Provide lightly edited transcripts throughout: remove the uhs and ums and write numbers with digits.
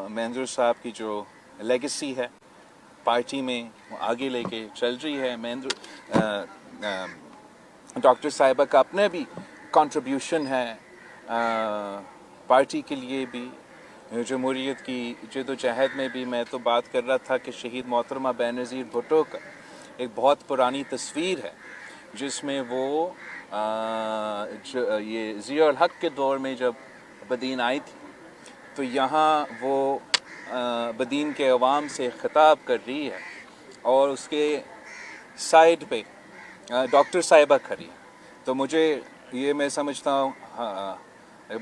مہندر صاحب کی جو لیگیسی ہے پارٹی میں وہ آگے لے کے چل رہی ہے. ڈاکٹر صاحبہ کا اپنا بھی کنٹریبیوشن ہے پارٹی کے لیے بھی. جمہوریت کی جدوجہد میں بھی میں تو بات کر رہا تھا کہ شہید محترمہ بے نظیر بھٹو کا ایک بہت پرانی تصویر ہے جس میں وہ یہ ضیاء الحق کے دور میں جب بدین آئی تھی تو یہاں وہ بدین کے عوام سے خطاب کر رہی ہے اور اس کے سائڈ پہ ڈاکٹر صاحبہ کھڑی ہے. تو مجھے یہ میں سمجھتا ہوں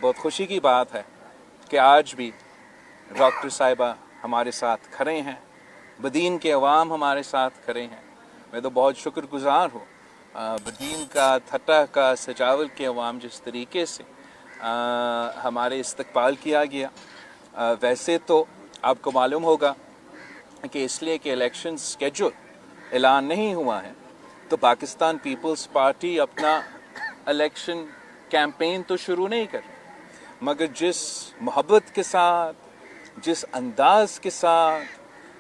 بہت خوشی کی بات ہے کہ آج بھی ڈاکٹر صاحبہ ہمارے ساتھ کھڑے ہیں, بدین کے عوام ہمارے ساتھ کھڑے ہیں. میں تو بہت شکر گزار ہوں بدین کا, تھٹا کا, سجاول کے عوام جس طریقے سے ہمارے استقبال کیا گیا. ویسے تو آپ کو معلوم ہوگا کہ اس لیے کہ الیکشن سکیجول اعلان نہیں ہوا ہے تو پاکستان پیپلز پارٹی اپنا الیکشن کیمپین تو شروع نہیں کر رہی, مگر جس محبت کے ساتھ, جس انداز کے ساتھ,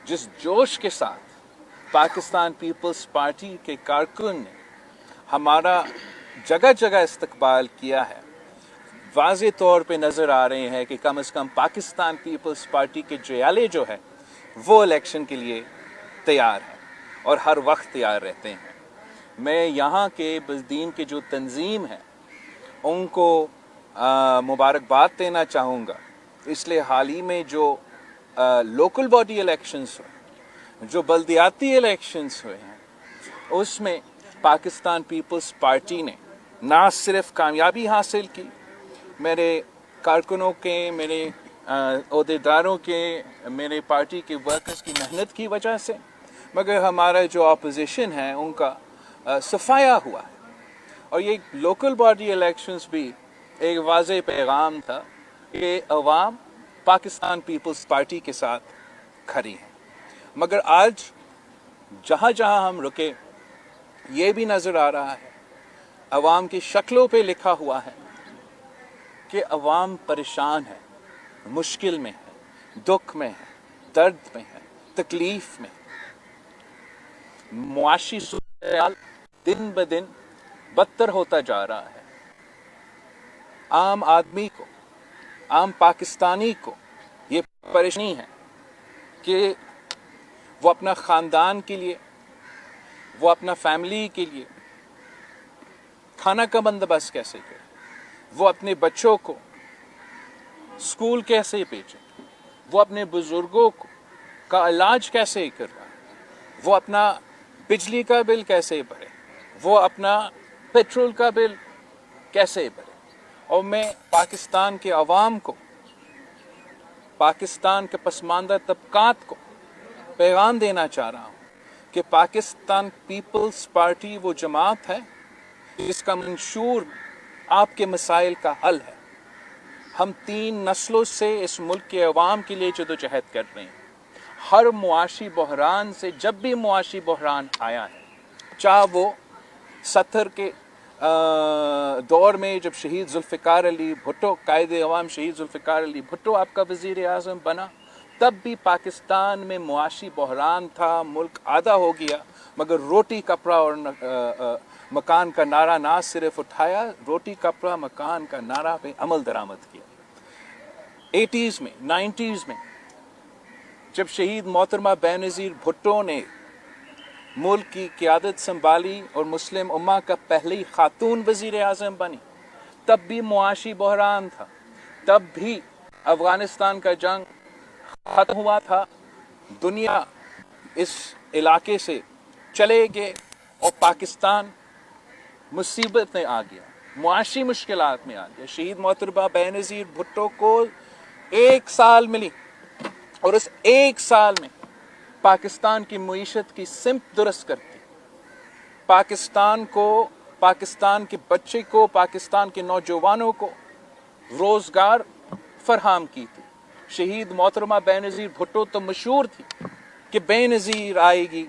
جس جوش کے ساتھ پاکستان پیپلز پارٹی کے کارکن نے ہمارا جگہ جگہ استقبال کیا ہے, واضح طور پہ نظر آ رہے ہیں کہ کم از کم پاکستان پیپلز پارٹی کے جیالے جو ہے وہ الیکشن کے لیے تیار ہیں اور ہر وقت تیار رہتے ہیں. میں یہاں کے بدین کے جو تنظیم ہے ان کو مبارکباد دینا چاہوں گا, اس لیے حال ہی میں جو لوکل باڈی الیکشنز ہوئے, جو بلدیاتی الیکشنز ہوئے ہیں, اس میں پاکستان پیپلز پارٹی نے نہ صرف کامیابی حاصل کی میرے کارکنوں کے, میرے عہدیداروں کے, میرے پارٹی کے ورکرز کی محنت کی وجہ سے, مگر ہمارا جو اپوزیشن ہے ان کا صفایا ہوا ہے. اور یہ لوکل باڈی الیکشنز بھی ایک واضح پیغام تھا کہ عوام پاکستان پیپلز پارٹی کے ساتھ کھڑی ہیں. مگر آج جہاں جہاں ہم رکے یہ بھی نظر آ رہا ہے, عوام کی شکلوں پہ لکھا ہوا ہے کہ عوام پریشان ہے, مشکل میں ہے, دکھ میں ہے, درد میں ہے, تکلیف میں. معاشی صورتحال دن بدن بدتر ہوتا جا رہا ہے. عام آدمی کو, عام پاکستانی کو یہ پریشانی ہے کہ وہ اپنا خاندان کے لیے, وہ اپنا فیملی کے لیے کھانا کا بندوبست کیسے کرے, وہ اپنے بچوں کو اسکول کیسے بھیجے, وہ اپنے بزرگوں کا علاج کیسے کروائے, وہ اپنا بجلی کا بل کیسے بھرے, وہ اپنا پیٹرول کا بل کیسے بھرے. اور میں پاکستان کے عوام کو, پاکستان کے پسماندہ طبقات کو پیغام دینا چاہ رہا ہوں کہ پاکستان پیپلز پارٹی وہ جماعت ہے جس کا منشور آپ کے مسائل کا حل ہے. ہم 3 نسلوں سے اس ملک کے عوام کے لیے جدوجہد کر رہے ہیں. ہر معاشی بحران سے, جب بھی معاشی بحران آیا ہے, چاہے وہ 70 کے دور میں جب شہید ذوالفقار علی بھٹو, قائد عوام شہید ذوالفقار علی بھٹو آپ کا وزیر اعظم بنا, تب بھی پاکستان میں معاشی بحران تھا, ملک آدھا ہو گیا, مگر روٹی کپڑا اور مکان کا نعرہ نہ صرف اٹھایا, روٹی کپڑا مکان کا نعرہ پہ عمل درآمد کیا. 80s میں, 90s میں جب شہید محترمہ بے نظیر بھٹو نے ملک کی قیادت سنبھالی اور مسلم امہ کا پہلی خاتون وزیر اعظم بنی, تب بھی معاشی بحران تھا, تب بھی افغانستان کا جنگ ختم ہوا تھا, دنیا اس علاقے سے چلے گئے اور پاکستان مصیبت میں آ گیا, معاشی مشکلات میں آ گیا. شہید محترمہ بے نظیر بھٹو کو 1 سال ملی اور اس 1 سال میں پاکستان کی معیشت کی سمت درست کرتی, پاکستان کو, پاکستان کے بچے کو, پاکستان کے نوجوانوں کو روزگار فراہم کی تھی. شہید محترمہ بے نظیر بھٹو تو مشہور تھی کہ بے نظیر آئے گی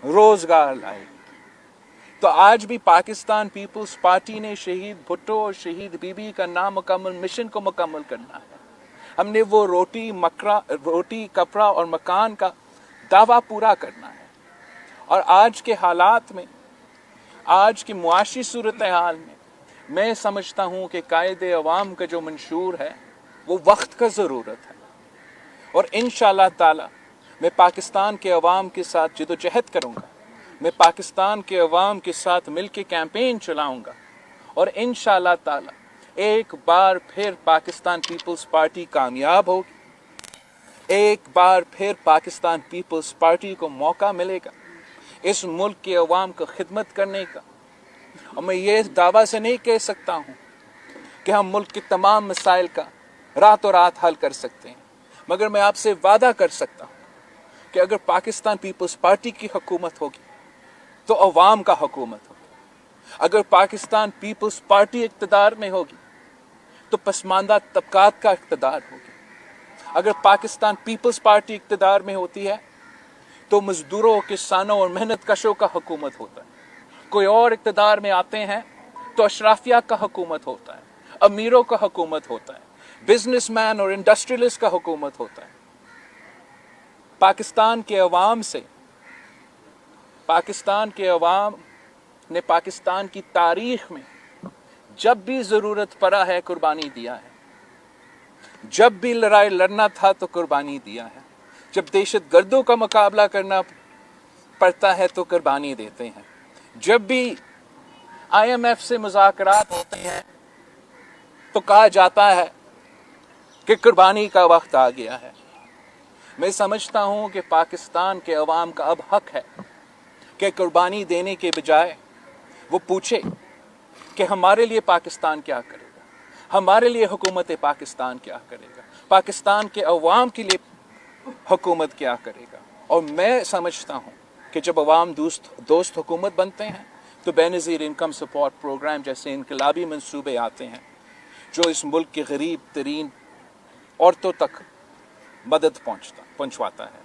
روزگار لائے گی. تو آج بھی پاکستان پیپلز پارٹی نے شہید بھٹو اور شہید بی بی کا نامکمل مشن کو مکمل کرنا ہے. हमने वो रोटी कपड़ा और मकान का दावा पूरा करना है। और आज के हालात में, आज की मुआशी सूरत हाल में मैं समझता हूँ कि कायदे अवाम का जो मंशूर है वो वक्त का ज़रूरत है। और इंशाअल्लाह ताला मैं पाकिस्तान के अवाम के साथ जदोजहद करूँगा, मैं पाकिस्तान के अवाम के साथ मिल के कैंपेन चलाऊँगा और इंशाअल्लाह ताला एक बार फिर पाकिस्तान पीपल्स पार्टी कामयाब होगी। एक बार फिर पाकिस्तान पीपल्स पार्टी को मौका मिलेगा इस मुल्क के अवाम को खिदमत करने का। और मैं ये दावा से नहीं कह सकता हूँ कि हम मुल्क के तमाम मसाइल का रातों रात हल कर सकते हैं, मगर मैं आपसे वादा कर सकता हूँ कि अगर पाकिस्तान पीपल्स पार्टी की हुकूमत होगी तो अवाम का हुकूमत होगी। अगर पाकिस्तान पीपल्स पार्टी इक़्तिदार में होगी तो पसमानदा तबकात का इक़्तिदार होगी। अगर पाकिस्तान पीपल्स पार्टी इक़्तिदार में होती है तो मजदूरों, किसानों और मेहनत कशों का हुकूमत होता है। कोई और इक़्तिदार में आते हैं तो अशराफिया का हुकूमत होता है, अमीरों का हुकूमत होता है, बिजनेसमैन और इंडस्ट्रियलिस्ट का हुकूमत होता है। पाकिस्तान के अवाम ने पाकिस्तान की तारीख में जब भी ज़रूरत पड़ा है कुर्बानी दिया है। जब भी लड़ाई लड़ना था तो कुर्बानी दिया है। जब दहशतगर्दों का मुकाबला करना पड़ता है तो कुर्बानी देते हैं। जब भी IMF से मुज़ाकरात होते हैं तो कहा जाता है कि कुर्बानी का वक्त आ गया है। मैं समझता हूँ कि पाकिस्तान के अवाम का अब हक है कि कुर्बानी देने के बजाय वो पूछे कि हमारे लिए पाकिस्तान क्या करेगा, हमारे लिए हुकूमत पाकिस्तान क्या करेगा, पाकिस्तान के अवाम के लिए हुकूमत क्या करेगा। और मैं समझता हूँ कि जब अवाम दोस्त हुकूमत बनते हैं तो बेनज़ीर इनकम सपोर्ट प्रोग्राम जैसे इनकलाबी मंसूबे आते हैं जो इस मुल्क के गरीब तरीन औरतों तक मदद पहुँचवाता है।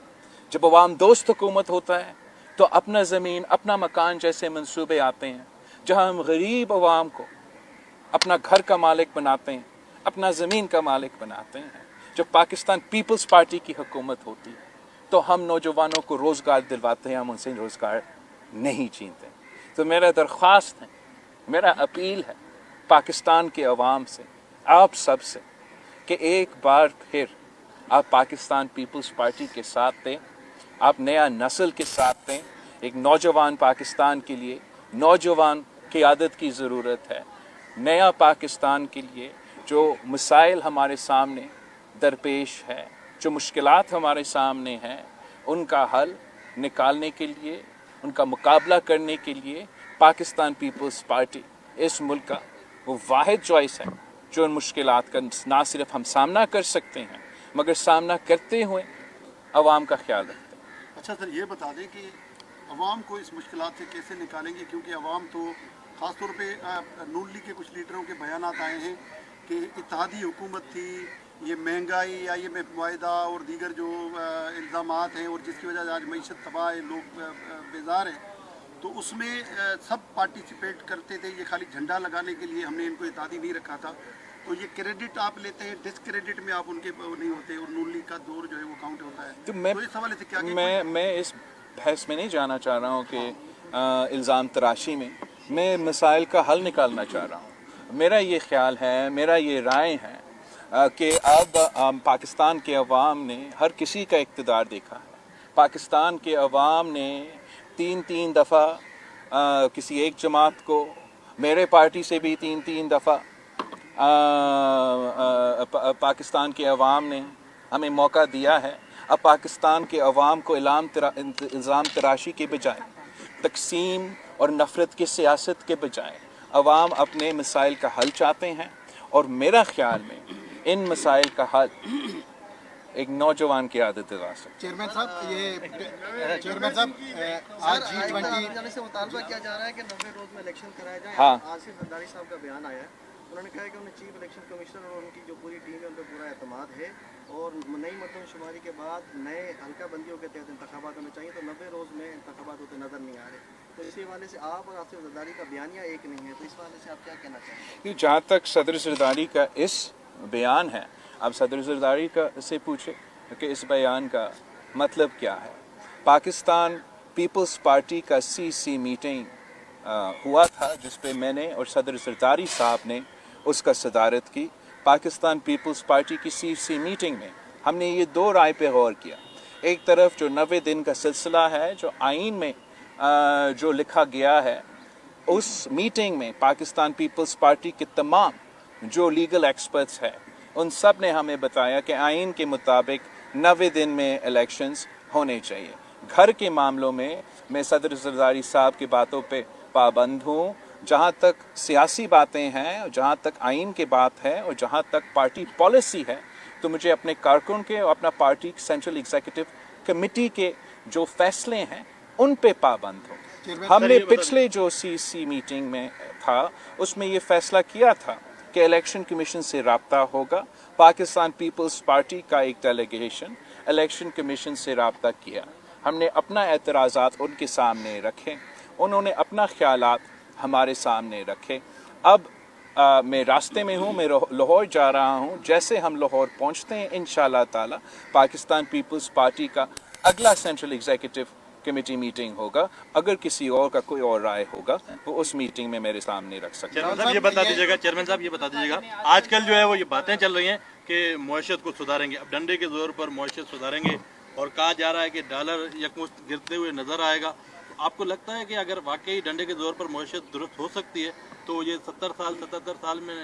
जब अवाम दोस्त हुकूमत होता है तो अपना ज़मीन, अपना मकान जैसे मंसूबे आते हैं जहाँ हम गरीब अवाम को अपना घर का मालिक बनाते हैं, अपना ज़मीन का मालिक बनाते हैं। जब पाकिस्तान पीपल्स पार्टी की हुकूमत होती है तो हम नौजवानों को रोज़गार दिलवाते हैं, हम उनसे रोज़गार नहीं छीनते। तो मेरा दरख्वास्त है, मेरा अपील है पाकिस्तान के अवाम से, आप सब से, कि एक बार फिर आप पाकिस्तान पीपल्स पार्टी के साथ दें, आप नया नस्ल के साथ दें। एक नौजवान पाकिस्तान के लिए नौजवान क़यादत की ज़रूरत है। नया पाकिस्तान के लिए जो मसाइल हमारे सामने दरपेश है, जो मुश्किलात हमारे सामने हैं, उनका हल निकालने के लिए, उनका मुकाबला करने के लिए पाकिस्तान पीपल्स पार्टी इस मुल्क का वो वाहिद चॉइस है जो उन मुश्किलात का ना सिर्फ हम सामना कर सकते हैं मगर सामना करते हुए अवाम का ख्याल रखते हैं। अच्छा सर, ये बता दें कि अवाम को इस मुश्किलात से कैसे निकालेंगे, क्योंकि अवाम तो ख़ास तौर पे नून लीग के कुछ लीडरों के बयानात आए हैं कि इत्तेहादी हुकूमत थी, ये महंगाई या ये मुआहदा और दीगर जो इल्ज़ामात हैं और जिसकी वजह से आज मईशत तबाह है, लोग बेजार हैं, तो उसमें सब पार्टिसिपेट करते थे। ये खाली झंडा लगाने के लिए हमने इनको इत्तेहादी नहीं रखा था। तो ये क्रेडिट आप लेते हैं, डिस्क्रेडिट में आप उनके नहीं होते और नून लीग का दौर जो है वो काउंट होता है। तो इस हवाले से क्या मैं इस बहस में नहीं जाना चाह रहा हूँ कि इल्ज़ाम तराशी में, मैं मसाइल का हल निकालना चाह रहा हूँ। मेरा ये ख्याल है, मेरा ये राय है कि अब पाकिस्तान के अवाम ने हर किसी का इक़्तिदार देखा है। पाकिस्तान के अवाम ने तीन दफ़ा किसी एक जमात को, मेरे पार्टी से भी तीन दफ़ा पाकिस्तान के अवाम ने हमें मौका दिया है। अब पाकिस्तान के अवाम को इल्ज़ाम तराशी के बजाय, तकसीम और नफ़रत की सियासत के बजाय अवाम अपने मसाइल का हल चाहते हैं। और मेरा ख्याल में इन मसाइल का हल एक नौजवान की आदत दिला सकते। चेयरमैन साहब, आज G20 से मुतालबा किया जा रहा है कि 90 रोज में इलेक्शन कराया जाए। हाँ। आसिफ जरदारी साहब का बयान आया है, उन्होंने कहा कि उन्हें चीफ इलेक्शन कमिश्नर और उनकी जो पूरी टीम है उन पर पूरा एतमाद है और नई मरदमशुमारी के बाद नए हल्का बंदियों के तहत इंतखाबात होने चाहिए, तो 90 रोज में इंतखाबात होते नजर नहीं आ रहे। तो इसी हवाले से आप और आसिफ जरदारी का बयानिया एक नहीं है, तो इस हवाले से आप क्या कहना चाहेंगे? जहाँ तक सदर जरदारी का इस बयान है, आप सदर ज़रदारी का से पूछे कि इस बयान का मतलब क्या है। पाकिस्तान पीपल्स पार्टी का CC मीटिंग हुआ था जिस पे मैंने और सदर ज़रदारी साहब ने उसका सदारत की। पाकिस्तान पीपल्स पार्टी की CC मीटिंग में हमने ये दो राय पे गौर किया। एक तरफ जो 90 दिन का सिलसिला है, जो आइन में जो लिखा गया है, उस मीटिंग में पाकिस्तान पीपल्स पार्टी के तमाम जो लीगल एक्सपर्ट्स हैं उन सब ने हमें बताया कि आइन के मुताबिक 90 दिन में इलेक्शंस होने चाहिए। घर के मामलों में मैं सदर ज़रदारी साहब की बातों पे पाबंद हूँ। जहाँ तक सियासी बातें हैं, जहाँ तक आइन की बात है और जहाँ तक पार्टी पॉलिसी है, तो मुझे अपने कारकुन के और अपना पार्टी सेंट्रल एग्जीक्यूटिव कमेटी के जो फैसले हैं उन पे पाबंद हूँ। हमने पिछले जो CC मीटिंग में था उसमें ये फैसला किया था कि इलेक्शन कमीशन से रब्ता होगा। पाकिस्तान पीपल्स पार्टी का एक डेलीगेशन इलेक्शन कमीशन से रब्ता किया। हमने अपना एतराज़ात उनके सामने रखे, उन्होंने अपना ख्यालात हमारे सामने रखे। अब मैं रास्ते में हूँ, मैं लाहौर जा रहा हूँ। जैसे हम लाहौर पहुँचते हैं इंशाअल्लाह ताला पाकिस्तान पीपल्स पार्टी का अगला सेंट्रल एग्जीक्यूटिव कमेटी मीटिंग होगा। अगर किसी और का कोई और राय होगा वो उस मीटिंग में मेरे सामने रख सकते हैं। चेयरमैन साहब ये बता दीजिएगा आजकल जो है वो ये बातें चल रही हैं कि मुआशरत को सुधारेंगे, अब डंडे के जोर पर मुआशरत सुधारेंगे और कहा जा रहा है कि डॉलर यकमुश्त गिरते हुए नजर आएगा। तो आपको लगता है कि अगर वाकई डंडे के जोर पर मुआशरत दुरुस्त हो सकती है तो ये 77 साल में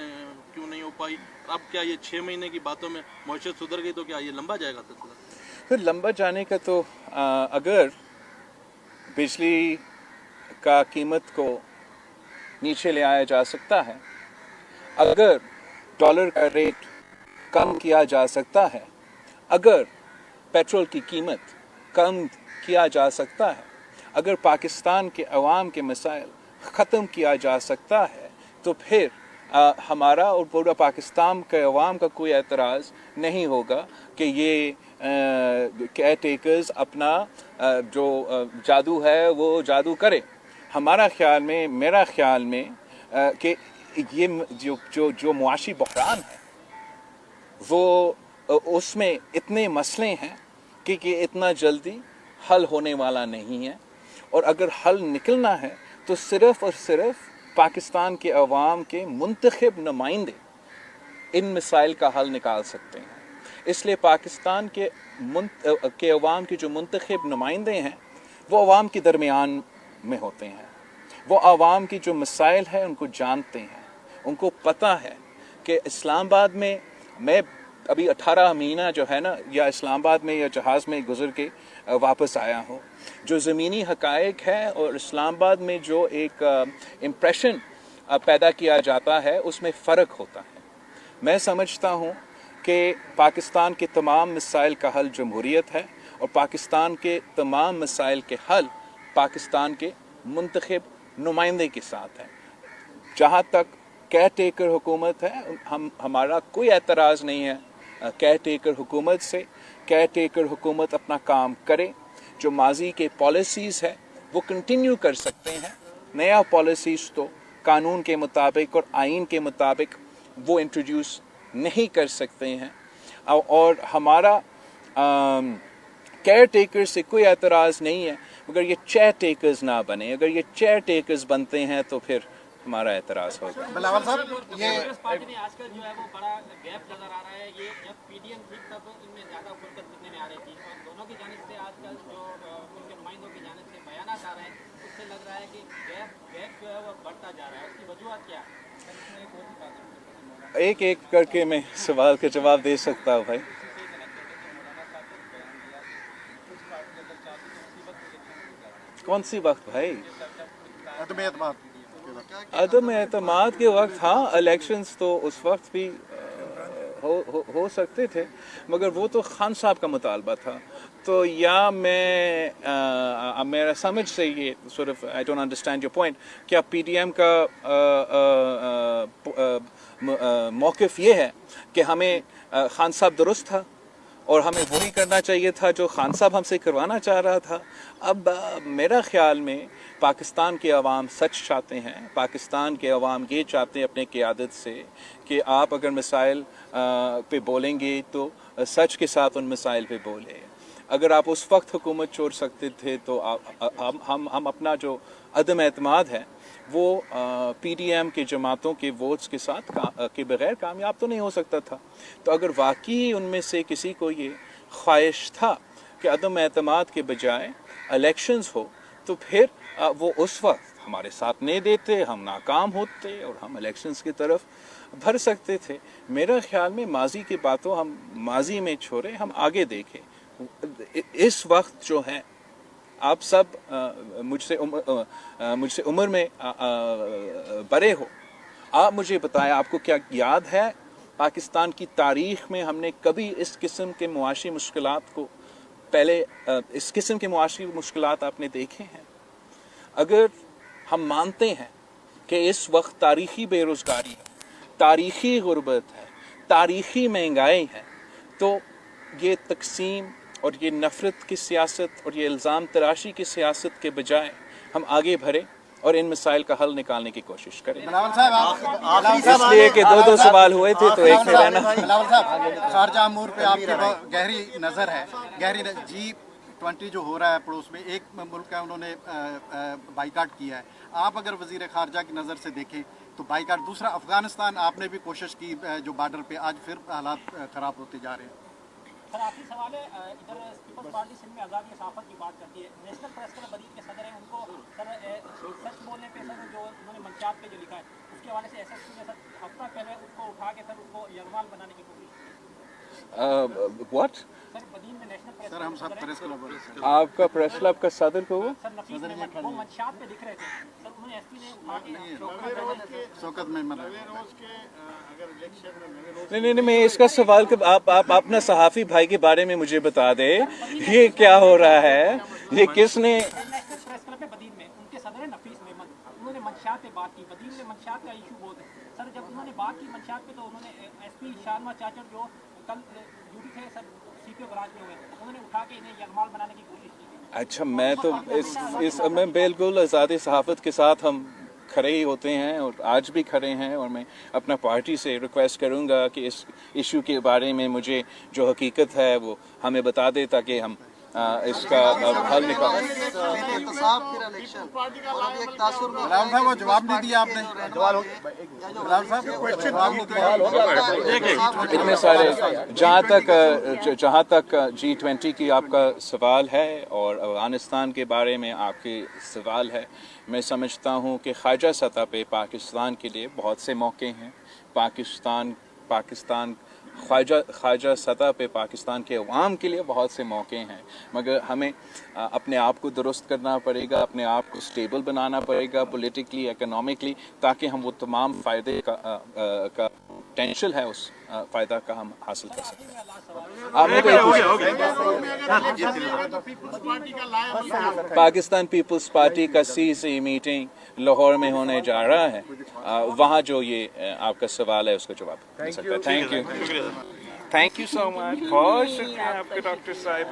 क्यों नहीं हो पाई? अब क्या ये 6 महीने की बातों में मुआशरत सुधर गई तो क्या ये लंबा जाएगा सिलसिला? फिर लंबा जाने का तो अगर बिजली का कीमत को नीचे ले आया जा सकता है, अगर डॉलर का रेट कम किया जा सकता है, अगर पेट्रोल की कीमत कम किया जा सकता है, अगर पाकिस्तान के अवाम के मसाइल ख़त्म किया जा सकता है, तो फिर हमारा और पूरा पाकिस्तान के अवाम का कोई एतराज़ नहीं होगा कि ये केयर टेकर्स अपना जो जादू है वो जादू करे। हमारा ख्याल में, मेरा ख्याल में कि ये जो मुआशी बहरान है वो उसमें इतने मसले हैं कि इतना जल्दी हल होने वाला नहीं है। और अगर हल निकलना है तो सिर्फ़ और सिर्फ पाकिस्तान के अवाम के मुंतखब नुमाइंदे इन मसाइल का हल निकाल सकते हैं। इसलिए पाकिस्तान के अवाम के जो मुंतखब नुमाइंदे हैं वो अवाम के दरमियान में होते हैं। वो अवाम की जो मसाइल हैं उनको जानते हैं, उनको पता है कि इस्लामाबाद में मैं अभी 18 महीना जो है ना, या इस्लामाबाद में या जहाज़ में गुज़र के वापस आया हूँ। जो ज़मीनी हक़ाइक़ है और इस्लामाबाद में जो एक इम्प्रेशन पैदा किया जाता है उसमें फ़र्क होता है। मैं समझता हूँ कि पाकिस्तान के तमाम मसाइल का हल जमहूरियत है और पाकिस्तान के तमाम मसाइल के हल पाकिस्तान के मुंतखब नुमाइंदे के साथ है। जहाँ तक केयर टेकर हुकूमत है, हमारा कोई एतराज़ नहीं है केयर टेकर हुकूमत से। केयर टेकर हुकूमत अपना काम करे, जो माजी के पॉलिसीज़ है वो कंटिन्यू कर सकते हैं। नया पॉलिसीज़ तो कानून के मुताबिक और आइन के मुताबिक वो इंट्रोड्यूस नहीं कर सकते हैं। और हमारा केयर टेकर से कोई एतराज़ नहीं है, मगर ये चेयर टेकर्स ना बने। अगर ये चेयर टेकर्स बनते हैं तो फिर हमारा एतराज़ होगा। बिलावल साहब, ये कांग्रेस पार्टी में आजकल जो है वो बड़ा गैप नजर आ रहा है। ये जब PDM थी तब इनमें ज़्यादा फुर्सत दिखने में आ रही थी और दोनों की जानिब से आजकल जो उनके नुमाइंदों की जानिब से बयान आ रहे हैं उससे लग रहा है कि गैप जो है वो बढ़ता जा रहा है। उसकी वजूहत क्या है? एक एक करके मैं सवाल का जवाब दे सकता हूँ भाई। कौन सी वक्त भाई? अदम एतमाद के वक्त, हाँ इलेक्शंस तो उस वक्त भी हो सकते थे, मगर वो तो खान साहब का मुतालबा था। तो या मेरा समझ से ये sort of I don't understand your point, क्या PDM का मौक़िफ़ ये है कि हमें खान साहब दुरुस्त था اور ہمیں وہی کرنا چاہیے تھا جو خان صاحب ہم سے کروانا چاہ رہا تھا. اب میرا خیال میں پاکستان کے عوام سچ چاہتے ہیں. پاکستان کے عوام یہ چاہتے ہیں اپنے قیادت سے کہ آپ اگر مسائل پہ بولیں گے تو سچ کے ساتھ ان مسائل پہ بولیں. اگر آپ اس وقت حکومت چھوڑ سکتے تھے تو ہم اپنا جو عدم اعتماد ہے وہ پی ڈی ایم کے جماعتوں کے ووٹس کے ساتھ کے بغیر کامیاب تو نہیں ہو سکتا تھا. تو اگر واقعی ان میں سے کسی کو یہ خواہش تھا کہ عدم اعتماد کے بجائے الیکشنز ہو تو پھر وہ اس وقت ہمارے ساتھ نہیں دیتے, ہم ناکام ہوتے اور ہم الیکشنز کی طرف بڑھ سکتے تھے. میرا خیال میں ماضی کی باتوں ہم ماضی میں چھوڑیں, ہم آگے دیکھیں. اس وقت جو ہے آپ سب مجھ سے عمر میں بڑے ہو, آپ مجھے بتائیں آپ کو کیا یاد ہے پاکستان کی تاریخ میں ہم نے کبھی اس قسم کے معاشی مشکلات کو پہلے اس قسم کے معاشی مشکلات آپ نے دیکھے ہیں؟ اگر ہم مانتے ہیں کہ اس وقت تاریخی بے روزگاری ہے, تاریخی غربت ہے, تاریخی مہنگائی ہے, تو یہ تقسیم اور یہ نفرت کی سیاست اور یہ الزام تراشی کی سیاست کے بجائے ہم آگے بڑھیں اور ان مسائل کا حل نکالنے کی کوشش کریں. اس لیے کہ دو سوال ہوئے تھے تو ایک میں رہنا. بلاول صاحب, خارجہ امور پہ آپ کی گہری نظر ہے. G20 جو ہو رہا ہے پڑوس میں, ایک ملک ہے انہوں نے بائیکاٹ کیا ہے. آپ اگر وزیر خارجہ کی نظر سے دیکھیں تو بائیکاٹ. دوسرا افغانستان, آپ نے بھی کوشش کی جو بارڈر پہ, آج پھر حالات خراب ہوتے جا رہے ہیں. سر آخری سوال ہے, ادھر پیپلز پارٹی سندھ میں آزادی صحافت کی بات کرتی ہے. نیشنل پریس کلب بدین کے صدر ہیں, ان کو سر سچ بولنے پہ سر جو انہوں نے منشیات پہ جو لکھا ہے اس کے حوالے سے ایس ایس پی نے سر ہفتہ پہلے ان کو اٹھا کے سر ان کو یرغمال بنانے کی کوشش کی. واٹ سر بدین میں نیشنل پریس سر ہم سب پریس کلب آپ کا پریس کلب کا صدر کو وہ سر نفیس احمد وہ منشیات پہ لکھ رہے تھے سر, انہوں نے ایس پی نے اٹھا کے شوکت میں منا. نہیں, میں اس کا سوال کہ آپ اپنا صحافی بھائی کے بارے میں مجھے بتا دیں یہ کیا ہو رہا ہے, یہ کس نے. نیشنل پریس کلب بدین میں ان کے صدر ہیں نفیس احمد, انہوں نے منشیات پہ بات کی. بدین میں منشیات کا ایشو بہت ہے سر. جب انہوں نے بات کی منشیات پہ تو انہوں نے ایس پی شارما چاچڑ جو کل ڈیوٹی تھے سر سی پی او براج میں ہوئے, انہوں نے اٹھا کے انہیں یرغمال بنانے کی کوشش کی. اچھا, میں تو اس میں بالکل آزادی صحافت کے ساتھ ہم کھڑے ہی ہوتے ہیں اور آج بھی کھڑے ہیں, اور میں اپنا پارٹی سے ریکویسٹ کروں گا کہ اس ایشو کے بارے میں مجھے جو حقیقت ہے وہ ہمیں بتا دے تاکہ ہم اس کا حل نکالیں. بلاول صاحب, وہ جواب نہیں دیا آپ نے. بلاول صاحب جواب نہیں دیا. اتنے سارے جہاں تک G20 کی آپ کا سوال ہے اور افغانستان کے بارے میں آپ کے سوال ہے, میں سمجھتا ہوں کہ خارجہ سطح پہ پاکستان کے لیے بہت سے موقع ہیں. پاکستان خارجہ سطح پہ پاکستان کے عوام کے لیے بہت سے موقع ہیں, مگر ہمیں اپنے آپ کو درست کرنا پڑے گا, اپنے آپ کو سٹیبل بنانا پڑے گا پولیٹیکلی, اکنامکلی, تاکہ ہم وہ تمام فائدے کا پوٹینشیل ہے اس فائدہ کا ہم حاصل کر سکیں. آپ نے پاکستان پیپلز پارٹی کا CC میٹنگ لاہور میں ہونے جا رہا ہے, وہاں جو یہ آپ کا سوال ہے اس کا جواب مل سکتا ہے. تھینک یو سو مچ. بہت شکریہ آپ کے ڈاکٹر صاحب.